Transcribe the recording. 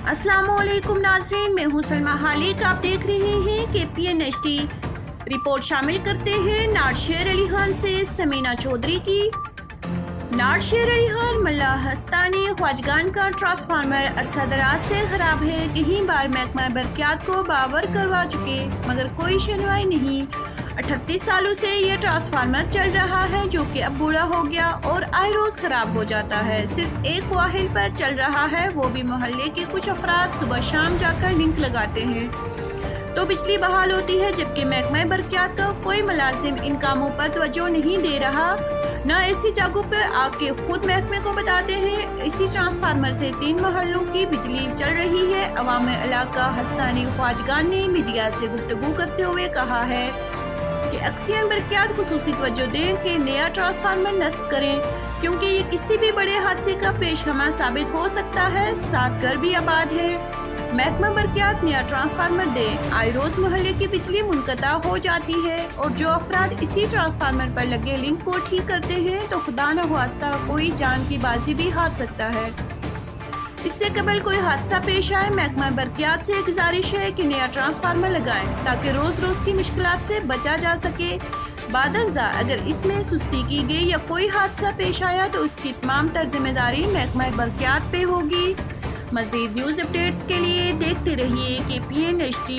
अस्सलाम वालेकुम नाज़रीन, मैं हूँ सलमा हालिक। आप देख रहे हैं KPN-HD। रिपोर्ट शामिल करते हैं नारशेर अली खान से समीना चौधरी की। नारशेर अली खान मल्ला हस्तानी ख्वाजगान का ट्रांसफार्मर अरसा दराज से खराब है। कई बार महकमा बरक़ियात को बावर करवा चुके मगर कोई सुनवाई नहीं। 38 सालों से ये ट्रांसफार्मर चल रहा है जो कि अब बूढ़ा हो गया और आए रोज खराब हो जाता है। सिर्फ एक वाहिल पर चल रहा है, वो भी मोहल्ले के कुछ अफराद सुबह शाम जाकर लिंक लगाते हैं तो बिजली बहाल होती है, जबकि महकमा बरक़ियात का कोई मुलाजिम इन कामों पर तवज्जो नहीं दे रहा। न ऐसी जगहों पर आके खुद महकमे को बताते हैं। इसी ट्रांसफार्मर से 3 मोहल्लों की बिजली चल रही है। अवाम इलाका हस्तानी ख्वाजगान ने मीडिया से गुफ्तगू करते हुए कहा है कि अक्सियन बरक़ियात खुसूसी तवज्जो दें कि नया ट्रांसफार्मर नस्ब करें, क्योंकि ये किसी भी बड़े हादसे का पेशगमा साबित हो सकता है। 7 घर भी आबाद है। महकमा बरक़ियात नया ट्रांसफार्मर दे। आए रोज मोहल्ले की बिजली मुनक़ता हो जाती है और जो अफराद इसी ट्रांसफार्मर पर लगे लिंक को ठीक करते हैं तो खुदा न ख्वास्ता कोई जान की बाजी भी हार सकता है। इससे कबल कोई हादसा पेश आए, महकमा बरक़ियात से गुजारिश है कि नया ट्रांसफार्मर लगाएं ताकि रोज रोज की मुश्किलात से बचा जा सके। बादनज़ा अगर इसमें सुस्ती की गई या कोई हादसा पेश आया तो उसकी तमाम तर जिम्मेदारी महकमा बरक़ियात पे होगी। मज़ीद न्यूज़ अपडेट्स के लिए देखते रहिए KPN-HD।